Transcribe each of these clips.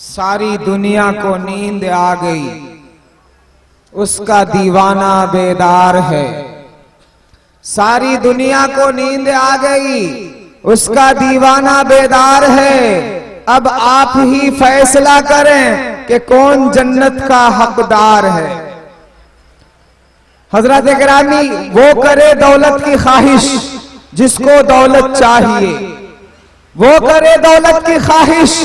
सारी दुनिया को नींद आ गई, उसका दीवाना बेदार है। सारी दुनिया को नींद आ गई, उसका दीवाना बेदार है। अब आप ही फैसला करें कि कौन जन्नत का हकदार है। हजरत गिरामी, वो करे दौलत की ख्वाहिश जिसको दौलत चाहिए, वो करे दौलत की ख्वाहिश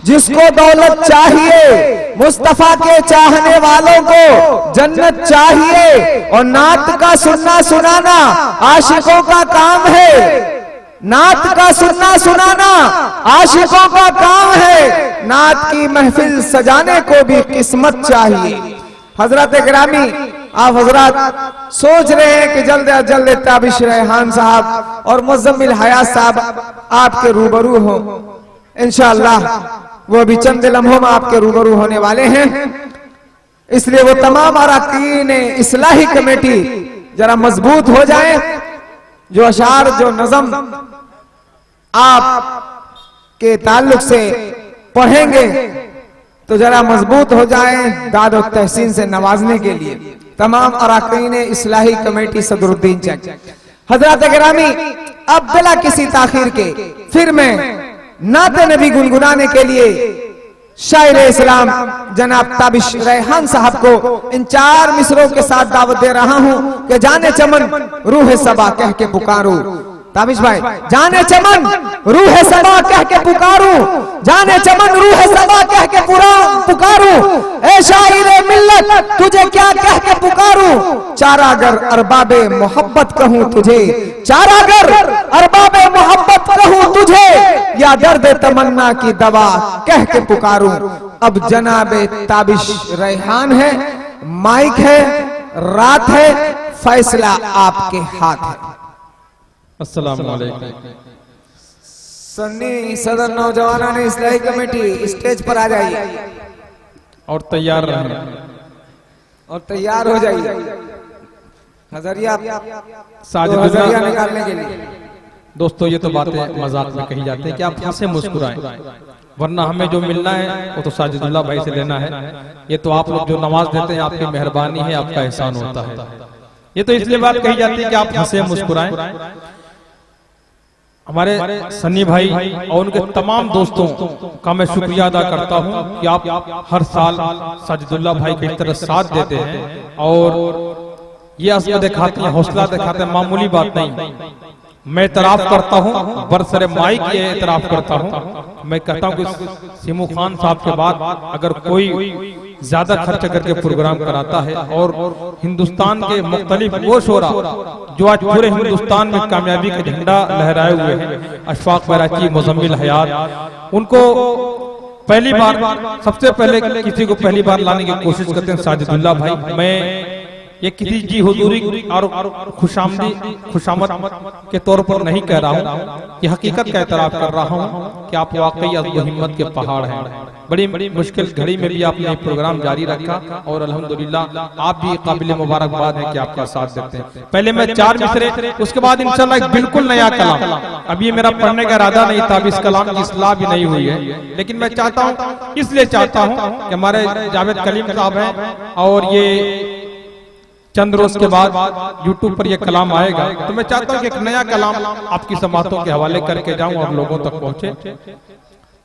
जिसको दौलत चाहिए। मुस्तफा के चाहने वालों को जन्नत चाहिए। और नात का सुनना सुनाना आशिकों का काम है। नात का सुनना सुनाना आशिकों का काम है। नात की महफिल सजाने को भी किस्मत चाहिए। हजरत गिरामी, आप हजरत सोच रहे हैं कि जल्द अज जल्द ताबिश रेहान साहब और मुज़म्मिल हयात साहब आपके रूबरू हो। इंशाअल्लाह वो भी चंद लम्हों में आपके रूबरू होने वाले हैं। इसलिए वो तमाम अरकान इस्लाही कमेटी जरा मजबूत हो जाए। जो अशार, जो नज़म आप के ताल्लुक से पढ़ेंगे तो जरा मजबूत हो जाए दाद और तहसीन से नवाजने के लिए। तमाम अरकान इस्लाही कमेटी सदरुद्दीन चक। हजरत गिरामी, अब बिला किसी ताखीर के फिर मैं नाते नबी गुनगुनाने के लिए शायर इस्लाम जनाब ताबिश रेहान साहब को इन 4 मिसरों के साथ दावत दे रहा हूं कि जाने चमन रूह सबा कह के पुकारो। ताबिश भाई, जाने चमन रूह सबा कह के पुकारो, जाने चमन रूह सबा कह के पुकारो। ए शायरे मिल्लत, तुझे क्या कह के पुकारो। चारागर अरबाबे मोहब्बत कहूं तुझे, चारागर अरबाबे मोहब्बत कहूं तुझे, या दर्द तमन्ना की दवा कह के पुकारूं। अब जनाबे ताबिश रेहान है, माइक है, रात है, फैसला आपके हाथ है। अस्सलाम वालेकुम। सन्नी सदर नौजवान इस्लाही कमेटी स्टेज पर आ जाइए और तैयार रहें और तैयार हो जाइए। हजरिया साजिदुल्लाह निकालने के लिए। दोस्तों, ये तो बातें मजाक में कही जाती है कि आप हंसे मुस्कुराएं, वरना हमें जो मिलना है वो तो साजिदुल्लाह भाई से लेना है। ये तो आप लोग जो नमाज देते हैं आपकी मेहरबानी है, आपका एहसान होता है। ये तो इसलिए बात कही जाती है कि आप हंसे मुस्कुराएं। हमारे सन्नी भाई और उनके तमाम दोस्तों का मैं शुक्रिया अदा करता हूं कि आप हर साल साजिदुल्लाह भाई की तरह साथ देते हैं और ये असर दिखाते हैं, हौसला दिखाते हैं। मामूली बात नहीं। मैं इतराफ करता हूं, बरसरे माइक ये इतराफ करता हूं। मैं कहता हूं कि सिमू खान साहब के बाद अगर कोई ज्यादा खर्च करके प्रोग्राम कराता है और हिंदुस्तान के मुख्तलिफ वो शोरा जो आज पूरे हिंदुस्तान में कामयाबी का झंडा लहराए हुए हैं, अशफाक बैराची, मुज़म्मिल हयात, उनको पहली बार, सबसे पहले किसी को पहली बार लाने की कोशिश करते हैं साजिदुल्लाह भाई। मैं ये किसी जी हुजूरी और खुशामद के तौर पर नहीं कह रहा हूँ, ये हकीकत का एतराफ कर रहा हूँ कि आप वाकई अज़्म हिम्मत के पहाड़ हैं। बड़ी मुश्किल घड़ी में भी आपने प्रोग्राम जारी रखा और अल्हम्दुलिल्लाह आप भी काबिल मुबारकबाद है कि आपका साथ देते हैं। पहले मैं 4 मिसरे, उसके बाद इंशाल्लाह एक बिल्कुल नया कलाम। अब ये मेरा पढ़ने का इरादा नहीं था, अभी इस कलाम की इस्लाह भी नहीं हुई है, लेकिन मैं चाहता हूँ, इसलिए चाहता हूँ कि हमारे जावेद कलीम साहब हैं और ये चंद रोज के बाद YouTube पर यह कलाम आएगा, तो मैं चाहता हूँ कि एक नया कलाम आपकी समातों के हवाले करके जाऊं और लोगों तक पहुंचे।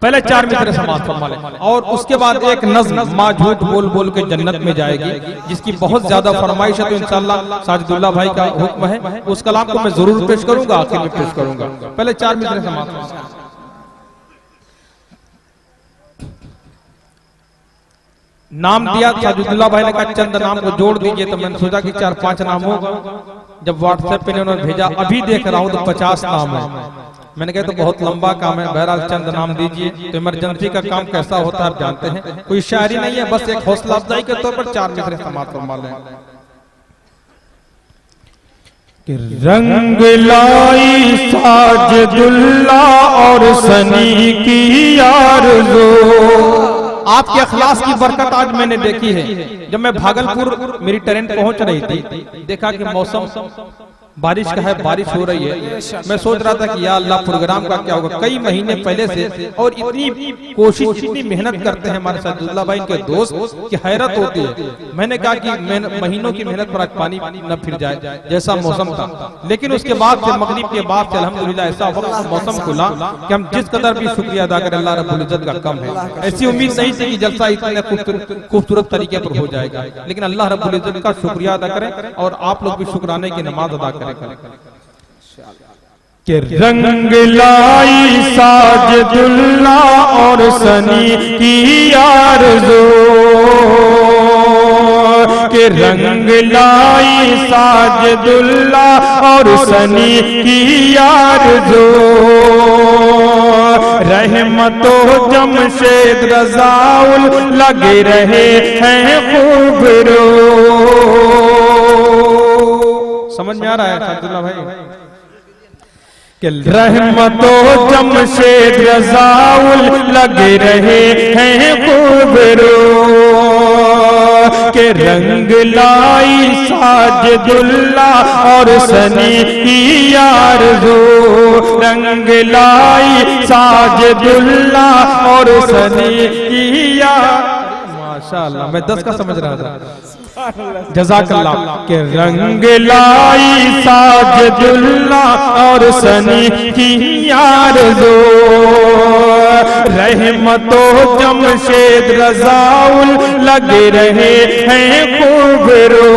पहले 4 मिसरे समात फरमा लें और उसके बाद एक नज़्म माँ झूठ बोल बोल के जन्नत में जाएगी, जिसकी बहुत ज्यादा फरमाइश है। तो इंशाअल्लाह साजिदुल्लाह भाई का हुक्म है, उस कलाम को मैं जरूर पेश करूंगा, आखिर में पेश करूंगा। पहले 4 मिसरे समात। नाम दिया साजिदुल्लाह भाई ने कहा चंद नाम को जोड़ दीजिए, तो मैंने सोचा कि 4-5 नाम होगा। जब व्हाट्सएप पे उन्होंने भेजा, अभी देख रहा हूँ तो 50 नाम है। मैंने कहा तो बहुत लंबा काम है, बहरहाल चंद नाम दीजिए। तो इमरजेंसी का काम कैसा होता है आप जानते हैं, कोई शायरी नहीं है, बस एक हौसला अफजाई के तौर पर 4 मिसरे समात फरमा लें। रंग लाई साजिदुल्लाह और सनी की आरज़ू, आपके अखलास की बरकत आज मैंने देखी है। जब मैं भागलपुर मेरी ट्रेन पहुंच रही थी, देखा कि मौसम बारिश का है, बारिश हो रही है। मैं सोच रहा था कि या अल्लाह प्रोग्राम का क्या होगा। कई महीने पहले से और इतनी कोशिश, इतनी मेहनत करते हैं हमारे सज्जुल्लाह भाई के दोस्त कि हैरत होती है। मैंने कहा कि महीनों की मेहनत पर आज पानी न फिर जाए जैसा मौसम था, लेकिन उसके बाद से मगरिब के बाद से अल्हम्दुलिल्लाह ऐसा मौसम खुला कि हम जिस कदर भी शुक्रिया अदा करें अल्लाह रब्बुल इज्जत का कम है। ऐसी उम्मीद नहीं थी कि जलसा इतने खूबसूरत तरीके पर हो जाएगा, लेकिन अल्लाह रब्बुल इज्जत का शुक्रिया अदा करें और आप लोग भी शुक्राने की नमाज अदा करें। के रंग लाई साजदुल्ला और सनी की आरज़ू, के रंग लाई साजदुल्ला और सनी की आरज़ू, रहमतो जमशेद रज़ाउल लगे रहे हैं खूब रो। समझ में आ रहा है सज्जुल्लाह भाई? रहमतो जमशेद रज़ाउल लगे रहे हैं खूब रो, के रंग लाई साजदुल्ला और सनी की आरज़ू, रंग लाई साजदुल्ला और सनी की आरज़ू। माशाअल्लाह, मैं 10 का समझ रहा था। जज़ाकल्लाह। के रंग लाई साजदुल्ला और सनी की आरज़ू, रहमतो जमशेद रज़ाउल लगे रहे हैं खूब रो,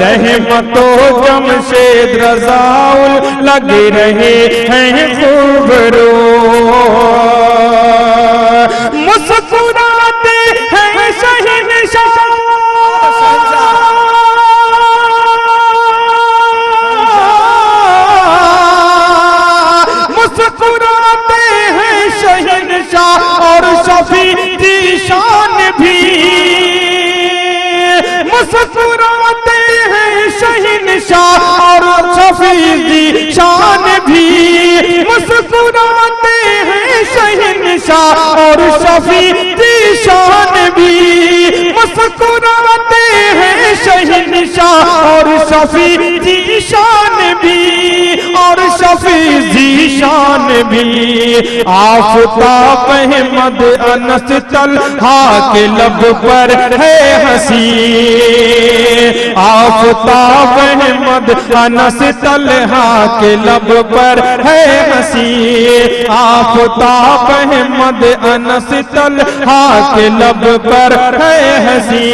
रहमतो जमशेद रज़ाउल लगे रहे हैं खूब रो। मुस्कुराते हैं शहंशाह, मुस्कुराते हैं शहंशाह और शफी की शान भी, मुस्कुराते हैं शहंशाह और शफी की शान भी, मुस्कुराते हैं शहंशाह और शफी की शान भी, मुस्कुराते हैं शहंशाह और शफी की शान भी, और शफी की शान भी। आफ़ताब अहमद अनस तलहा के लब पर है हंसी, आफ़ताब अहमद अनस तलहा के लब पर है हंसी, आफ़ताब अहमद अनस तलहा के लब पर है हंसी,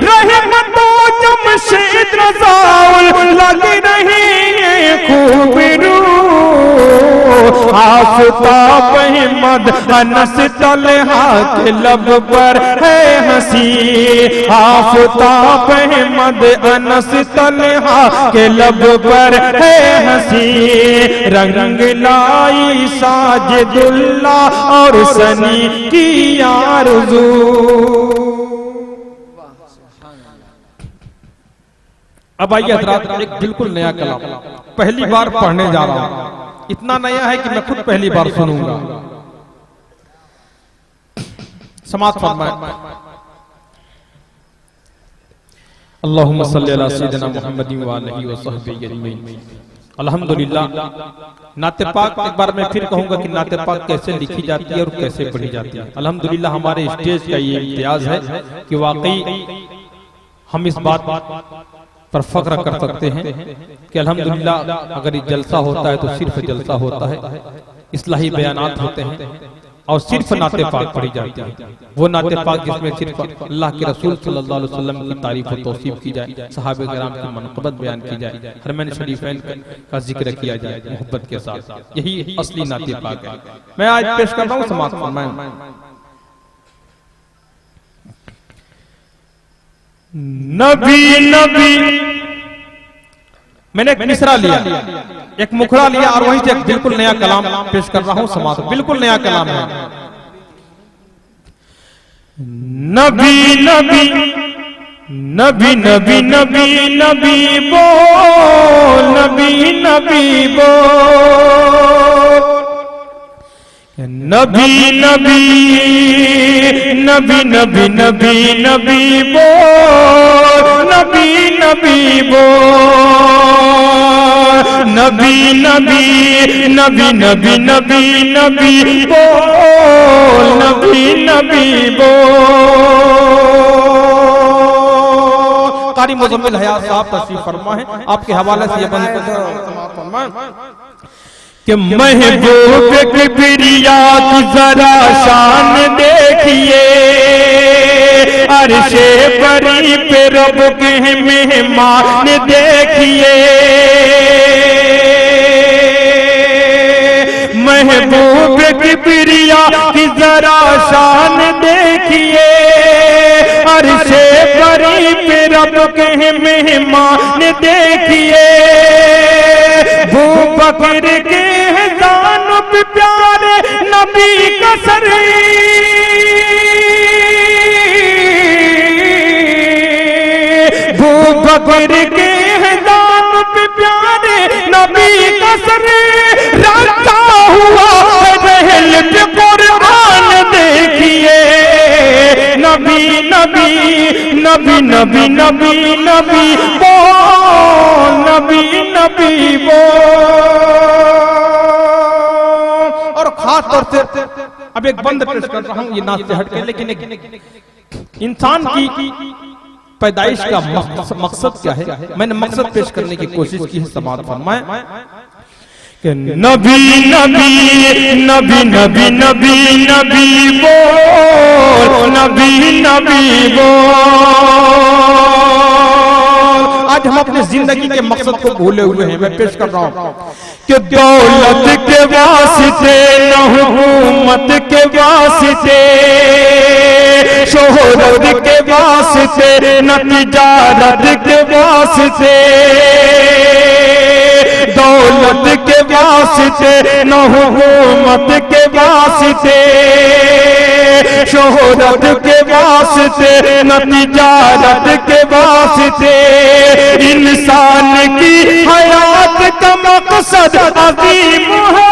रहमतो जमशेद रज़ाउल लग रहे हैं खूब रो, आफ़ताब अहमद अनस तलहा के लब पर है हंसी, आफ़ताब अहमद अनस तलहा के लब पर है हंसी, रंग लाई साजदुल्ला और सनी की आरज़ू। अब आइए हज़रात, एक बिल्कुल नया कलाम पहली बार पढ़ने जा रहा हूं। इतना नया है कि मैं खुद पहली बार सुनूंगा। समाअत फरमाएं। अल्लाहुम्मा सल्ली अला सय्यिदिना मुहम्मदिन व आलिहि व सहबिहि अजमईन। अल्हम्दुलिल्लाह। नाते पाक, एक बार मैं फिर कहूंगा कि नाते पाक कैसे लिखी जाती है और कैसे पढ़ी जाती है। अल्हम्दुलिल्लाह हमारे स्टेज का ये इम्तियाज है कि वाकई हम इस बात पर फख्र कर सकते हैं कि अल्हम्दुलिल्लाह अगर ये जलसा होता है तो सिर्फ जलसा होता है, इस्लाही बयानात होते हैं और सिर्फ नाते पाक पढ़ी जाती है। वो नाते पाक जिसमें सिर्फ अल्लाह के रसूल सल्लल्लाहु अलैहि वसल्लम की तारीफ और तौसीफ की जाए, सहाबे किराम की मनक़बत बयान की जाए, हरमैन शरीफैन का जिक्र किया जाए मोहब्बत के साथ। यही असली नाते पाक है। मैं आज पेश कर रहा हूँ समाअत फरमाएं। नबी नबी, मैंने एक मिसरा लिया, एक मुखड़ा लिया और वहीं से एक बिल्कुल नया कलाम पेश कर रहा हूं। समाअत बिल्कुल नया कलाम है। नबी नबी नबी नबी नबी नबी बोल, नबी नबी बोल, नबी नबी नबी नबी नबी नबी बोल, नबी नबी बोल, नबी नबी नबी नबी नबी नबी बोल, नबी नबी बोल। कारी मुजम्मिल हयात साहब तशरीफ फरमा है, आपके हवाले से ये बंद फरमाएं कि महबूब किबरिया की जरा शान देखिए, अर्शे बरी पे रब के मेहमान देखिए, महबूब किबरिया की जरा शान देखिए, अर्शे बरी पे रब के मेहमान देखिए, भू बकर के दानब प्यारे नबी का सर, भू बकर के दानब प्यारे नबी का सर, रखा हुआ महल पे कुरान देखिए, नबी नबी नबी नबी नबी नबी बोल, नबी नबी बोल। और खास तौर से अब एक बंद पेश कर रहा हूं, ये नाच से हटके, लेकिन एक इंसान की पैदाइश का मकसद क्या है, मैंने मकसद पेश करने की कोशिश की है, समाअत फरमाएं कि नबी नबी नबी नबी नबी नबी बोल, नबी नबी बोल। आज हम अपनी जिंदगी के मकसद को भूले हुए हैं, मैं पेश कर रहा हूं कि दौलत के वास्ते न हुकूमत के वास्ते, शोहरत के वास्ते न तिजारत के वास्ते, दौलत के वास्ते न हुकूमत के वास्ते, शोहरत के वास्ते न तिजारत के वास्ते, इंसान की हयात का मकसद अजीम है,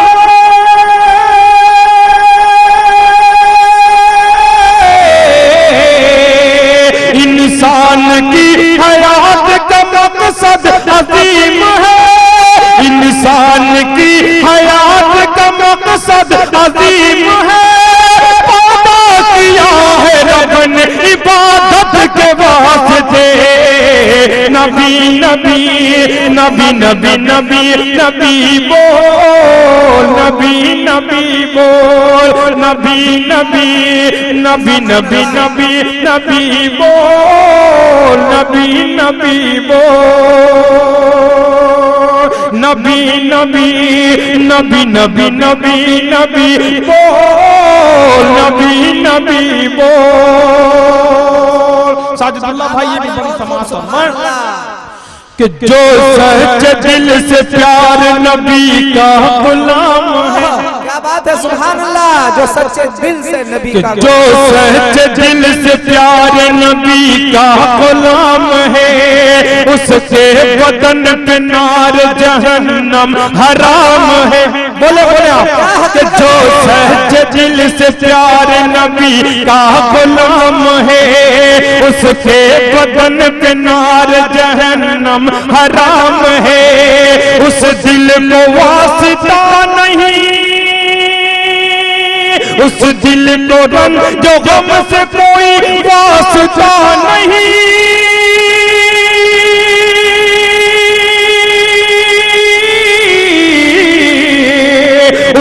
इंसान की हयात का मकसद अजीम है, इंसान की हयात का मकसद अजीम है, पैदा किया है रब ने इबादत के वास्ते, नबी नबी नबी नबी नबी नबी बोल, नबी नबी बोल, नबी नबी नबी नबी नबी नबी बोल, नबी नबी बोल, नबी नबी नबी नबी नबी नबी बोल, नबी नबी बोल। साजिदुल्लाह भाई ये भी बड़ी समाअत फरमाएं कि जो सच्चे दिल से प्यार नबी का गुलाम है, क्या बात है, सुभान अल्लाह, जो सच्चे दिल से नबी का, जो सच्चे दिल से प्यार नबी का गुलाम है, उसके बदन पे नार जहन्नम हराम है। बोले बोले आप कि जो सच्चे दिल से प्यार नबी का गुलाम है, उसके बदन पे नार जहन्नम हराम है, उस दिल को वास्ता नहीं, उस दिल को रंग जो गम से कोई वास्ता नहीं,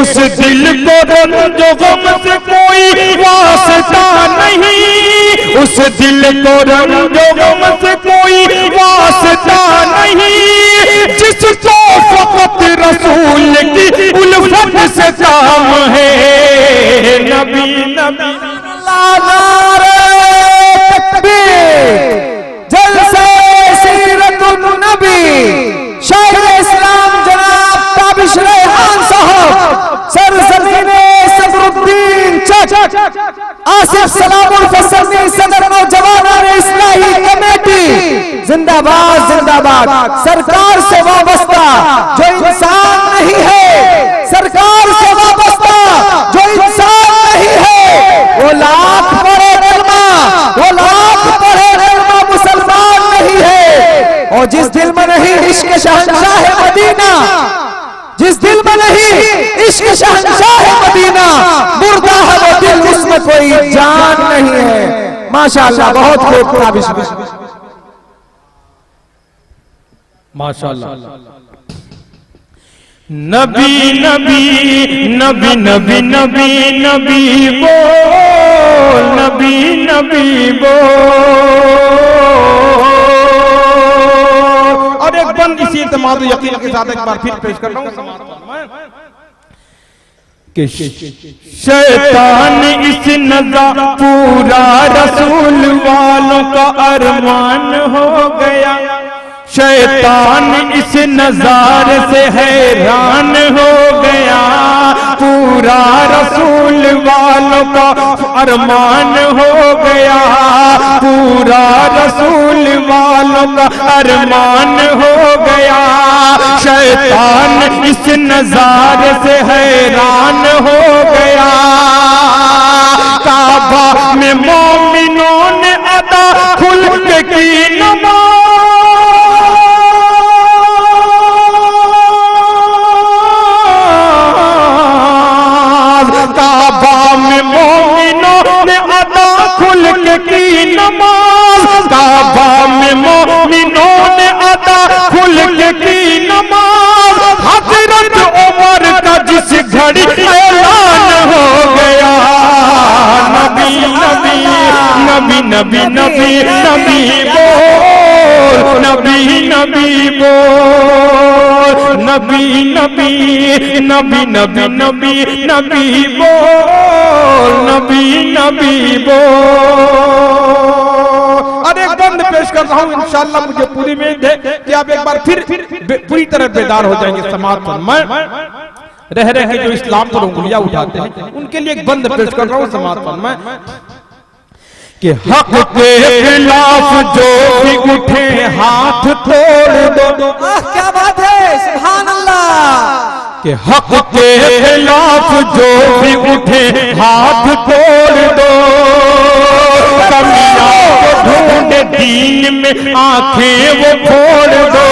उस दिल को रंग जो गम से कोई वास्ता नहीं, उस दिल को रंग जो गम से कोई वास्ता नहीं, जिसको फकत रसूल की उल्फत से काम है, नबी नबी नारे तकबीर, जलसे सीरतुन नबी, शायर इस्लाम जनाब ताबिश रेहान साहब, सरजमीने सदरुद्दीन चक, आसिफ सलामुल फसनी सदर नौजवान इस्लाही कमेटी, जिंदाबाद जिंदाबाद। सरकार से वाबस्ता जो इंसान नहीं है, सरकार से वाबस्ता जो शहंशाह है मदीना, जिस दिल में नहीं इश्क शहंशाह है मदीना, मुर्दा है वो दिल जिसमें कोई जान नहीं है। माशाअल्लाह, बहुत खूब काबिश माशाअल्लाह। नबी नबी नबी नबी नबी नबी बोल, नबी नबी बोल। और एक बंद इसी इत्मीनान और यकीन के साथ एक बार फिर पेश कर रहा हूं कि शैतान इस नज़ा पूरा रसूल वालों का अरमान हो गया, शैतान इस नजारे से हैरान हो गया, पूरा रसूल वालों का अरमान हो गया, पूरा रसूल वालों का अरमान हो गया, शैतान इस नजारे से हैरान हो गया। काबा में मोमिनों ने अदा खुल के की नमाज, की नमाज, काबा में मोमिनों ने अदा खुल के की नमाज, हजरत उमर का जिस घड़ी ऐलान हो गया, नबी नबी नबी नबी नबी नबी बोल, नबी नबी बोल, नबी नबी नबी नबी नबी नबी बोल, नबी नबी बोल। और एक बंद पेश कर रहा हूं, इंशाअल्लाह मुझे पूरी उम्मीद है कि आप एक बार फिर पूरी तरह बेदार हो जाएंगे समाज पर। मैं रह के जो इस्लाम पर उंगलियां उठाते हैं उनके लिए एक बंद पेश कर रहा हूं समाज पर मैं कि हक के खिलाफ जो भी उठे हाथ तोड़ दो। क्या बात है, सुभान अल्लाह। कि हक के खिलाफ जो भी उठे हाथ तोड़ दो, कमियां को ढूंढ दीन में आंखें वो फोड़ दो,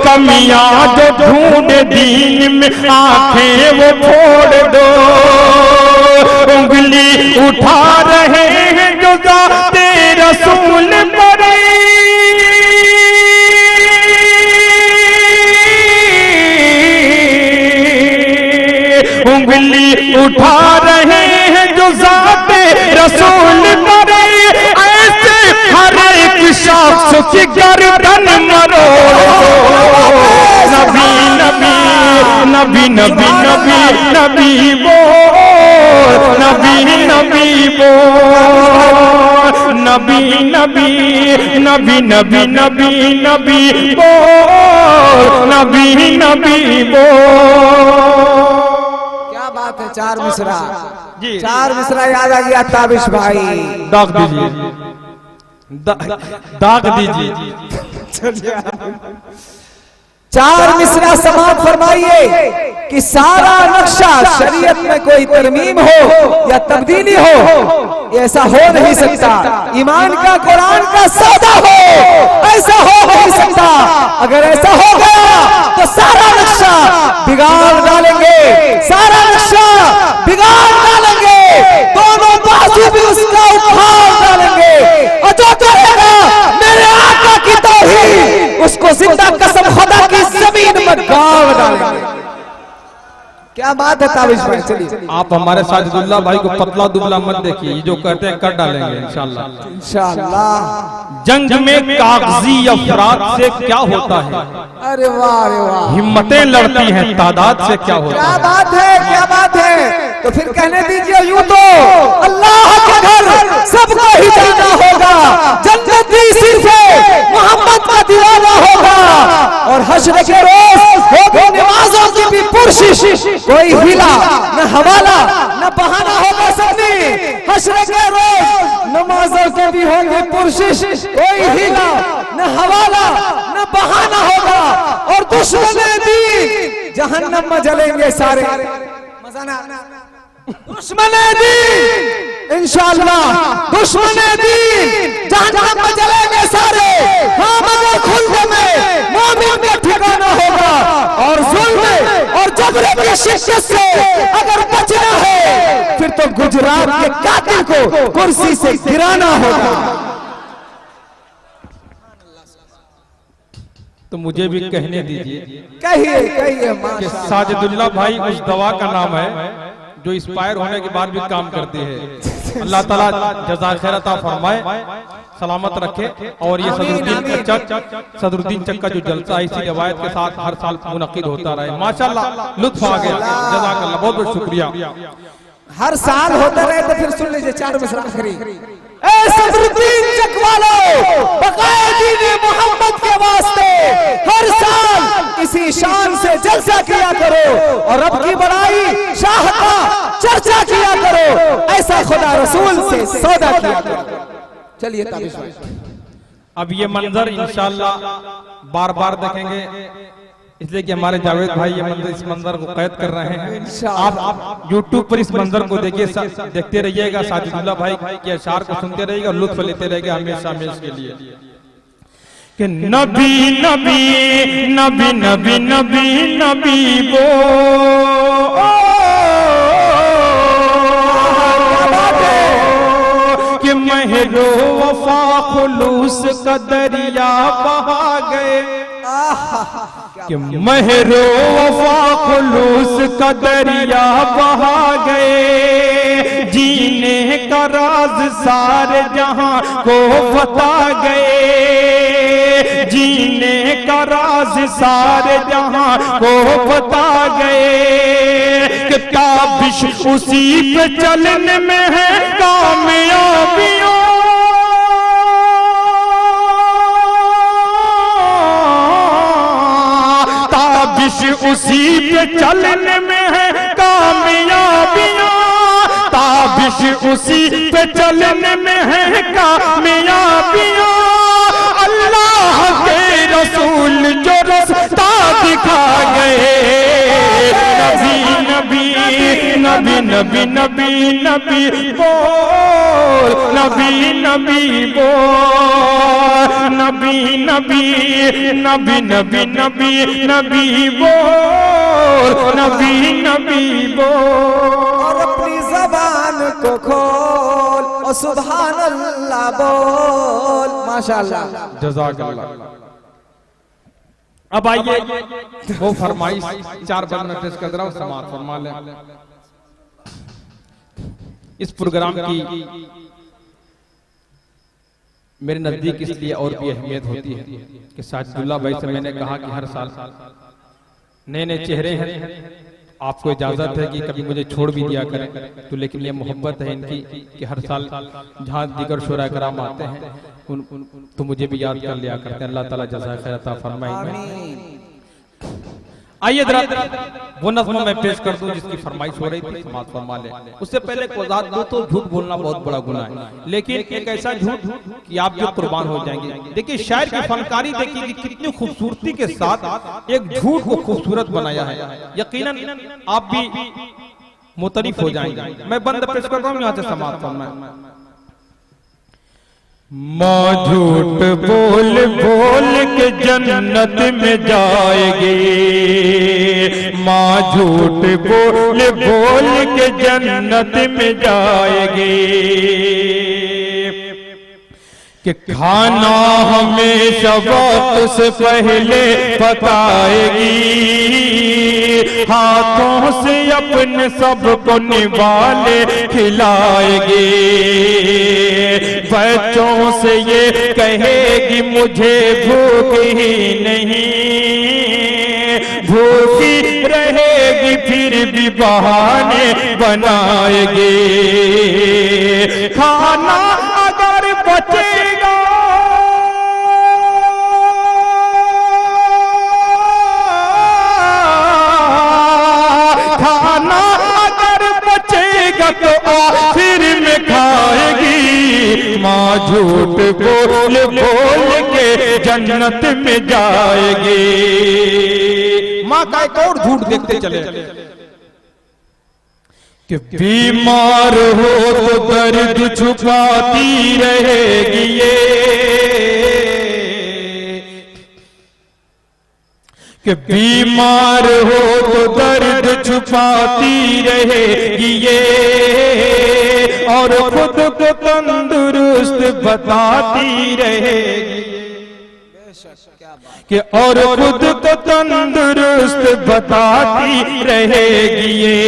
कमियां जो ढूंढ दीन में आंखें वो फोड़ दो, उंगली उठा रहे हैं जो जाते रसूल पर, उंगली उठा रहे हैं जो जाते रसूल पर, ऐसे हर एक शख्स की गर्दन मरोड़ो। नबी नबी नबी नबी नबी नबी बोल, नबी नबी बोल, नबी नबी नबी नबी नबी नबी बोल, नबी नबी बोल। बात है, चार मिसरा जी, चार मिसरा याद आ गया ताबिश भाई, दाग दीजिए, दाग दीजिए। चार मिसरा समाप्त फरमाइए कि सारा नक्शा शरीयत में कोई तरमीम हो या तब्दीली हो, ऐसा हो नहीं सकता। ईमान का कुरान का सौदा हो, ऐसा हो नहीं सकता। अगर ऐसा हो गया तो सारा नक्शा बिगाड़ डालेंगे, सारा नक्शा बिगाड़ डालेंगे, दोनों बाजू भी उसका उखाड़ डालेंगे, और जो करेगा मेरे आका की तौहीद, उसको जिंदा कसम खुदा की जमीन में गाड़ डालेंगे। क्या बात है ताबिश भाई, चलिए आप हमारे साजिदुल्लाह भाई को पतला दुबला मत देखिए, जो कहते हैं कर डालेंगे इंशाअल्लाह। इंशाअल्लाह। जंग में कागजी अफराद से क्या होता है? अरे वाह, अरे वाह, हिम्मतें लड़ती हैं, तादाद से क्या होता क्या है? बात है, क्या बात है। तो फिर कहने दीजिए यूं तो अल्लाह के घर सबको ही जाना होगा, जन्नती सिर्फ मोहम्मद का दीवाना होगा, और हश्र के रोज होगी नमाजों की भी पुरशिश, कोई हिला न हवाला न बहाना होगा सबने। हश्र के रोज नमाजों की भी होगी पुरशिश, कोई हिला न हवाला न बहाना होगा, और दुश्मन दीन जहन्नम में जलेंगे सारे। दुश्मन दीन इंशाअल्लाह, दुश्मन दीन जहन्नम में जलेंगे सारे। हाँ, मगर खुल्द में मोमिन सब्र की शिद्दत से अगर बचना है फिर तो गुजरात के कातिल को कुर्सी से गिराना होगा। तो मुझे भी कहने दीजिए, कहिए कहिए। कि साजिदुल्लाह भाई उस दवा का नाम है जो एक्सपायर होने के बाद भी काम करती है। अल्लाह ताला जज़ा खैर अता फरमाए, सलामत रखे। और ये सदरुद्दीन चक का जो जलसा है इसी रवायत के साथ हर साल मुनक्किद होता रहे। माशाल्लाह लुत्फ आ गया, जज़ाकल्लाह, बहुत बहुत शुक्रिया। हर साल होता रहे तो फिर सुन लीजिए 4 मिसरा आखिरी। ए सदरुद्दीन चक वालों, बकाए दीन मोहम्मद के वास्ते हर साल इसी शान से जलसा किया करो और अब की बड़ाई शाह का चर्चा किया करो, ऐसा खुदा रसूल से सौदा किया करो। चलिए ताबिश भाई, अब ये मंजर इंशाल्लाह बार बार देखेंगे, इसलिए कि हमारे जावेद भाई इस मंजर को कैद कर रहे हैं। आप YouTube पर इस मंजर को देखिए, देखते रहिएगा, साजिदुल्लाह भाई के अशार को सुनते रहिएगा और लुत्फ लेते रहिएगा हमेशा हमेशा के लिए। कि नबी नबी नबी नबी नबी नबी वो कि महरो वफा खुलूस का दरिया बहा गए, कि महरो वफा खुलूस का दरिया बहा गए, जीने का राज सारे जहां को बता गए, जीने का राज सारे जहां को बता गए, कि ताबिश उसी पे चलने में है कामयाबियों, उसी पे चलने में है कामयाबियां, ताबिश उसी पे चलने में है कामयाबियां। अल्लाह के रसूल जो रास्ता दिखा गए, नबी नबी नबी नबी नबी बोल, नबी नबी बोल, नबी नबी नबी नबी नबी नबी बोल, नबी नबी बोल। और अपनी जबान को खोल और सुभान अल्लाह बोल। माशाअल्लाह, जज़ाकल्लाह। अब आइए वो फरमाइश 4 बार में पेश कर रहा हूं, समाअत फरमा लें। इस प्रोग्राम की मेरे नजदीक इसलिए और भी अहमियत होती है कि साजिदुल्लाह भाई से मैंने कहा कि हर साल नए नए चेहरे हैं, आपको इजाजत है कि कभी मुझे छोड़ भी दिया करें, तो लेकिन ये मोहब्बत है इनकी कि हर साल जहाँ दीगर शुरा कराम आते हैं तो मुझे भी याद कर लिया करते हैं। अल्लाह ताला जज़ा खैर अता फरमाए। आइए जरा वो नज़्म मैं पेश कर दूं जिसकी फरमाइश हो रही थी, समाअत फरमा ले। उससे पहले एक वज़ाहत दूं तो झूठ बोलना बहुत बड़ा गुनाह है, लेकिन एक ऐसा झूठ कि आप जो कुर्बान हो जाएंगे। देखिए शायर की फनकारी देखिए कि कितनी खूबसूरती के साथ एक झूठ को खूबसूरत बनाया है, यकीनन आप भी मुतरिफ हो जाएंगे। मैं बंद पेश कर रहा हूँ, यहाँ से समाअत फरमाए। माँ झूठ बोल बोल के जन्नत में जाएगी, माँ झूठ बोल बोल के जन्नत में जाएगी, कि खाना हमेशा वक्त से पहले पकाएगी, हाथों से अपने सबको निवाले खिलाएगी, बच्चों से ये कहेगी मुझे भूख ही नहीं, भूखी रहेगी फिर भी बहाने बनाएगी, खाना अगर बचेगा तो आखिर में खाएगी, माँ झूठ बोल बोल के जन्नत में जाएगी। माँ का एक और झूठ देखते चले कि बीमार हो तो दर्द छुपाती रहेगी ये, कि बीमार हो तो दर्द छुपाती रहेगी ये, और खुद को तंदुरुस्त बताती रहेगी, कि और खुद को तंदुरुस्त बताती रहेगी ये,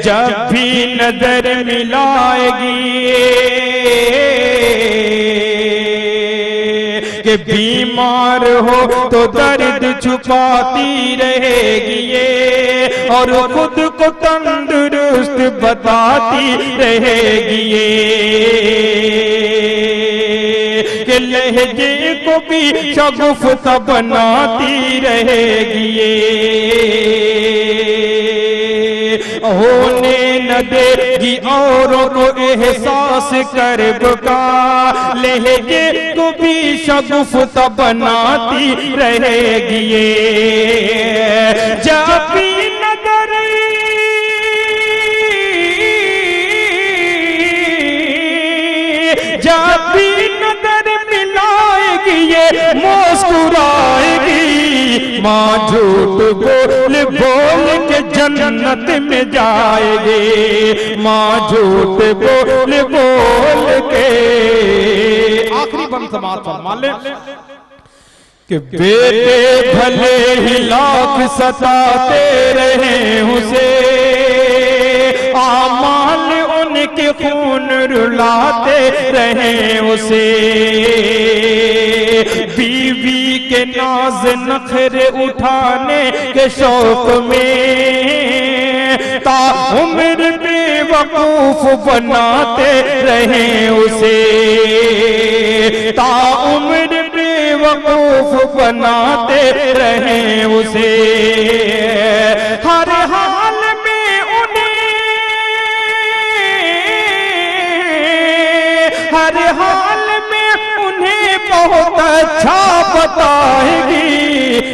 जब भी नजर मिलाएगी कि बीमार हो तो दर्द छुपाती रहेगी ये, और खुद को तंदुरुस्त बताती रहेगी ये, कि लहजे को भी शगुफ्ता बनाती रहेगी ये, होने न देगी औरों को एहसास कर्ब का, लहजे को भी शगुफ्ता बनाती रहेगी ये, जब भी नजर जब भी नजर मिलाएगी ये मुस्कुराएगी, माँ झूठ बोल बोल के जन्नत में जाएगी, माँ झूठ बोल बोल के। आखिरी बंद समाप्त फरमा ले कि बेटे भले ही लाख सताते रहे उसे, आमाल उनके खून रुलाते रहे उसे, बीवी के नाज नखरे उठाने के शौक में ताउम्र बेवकूफ बनाते रहे उसे, ताउम्र बेवकूफ बनाते रहे उसे, हर हाल में उन्हें, हर हाल में उन्हें बहुत अच्छा बताएगी,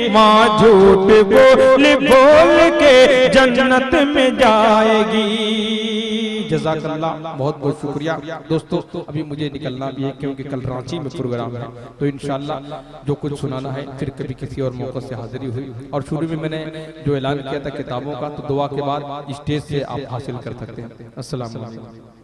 माँ झूठ बोल बोल के जन्नत में जाएगी। जज़ाकल्लाह, बहुत बहुत शुक्रिया दोस्तों। अभी मुझे निकलना भी है क्योंकि कल रांची में प्रोग्राम है, तो इंशाल्लाह जो कुछ सुनाना है फिर कभी किसी और मौके से हाजिरी हुई। और शुरू में मैंने जो ऐलान किया था किताबों का, तो दुआ के बाद स्टेज से आप हासिल कर सकते हैं। अस्सलाम वालेकुम।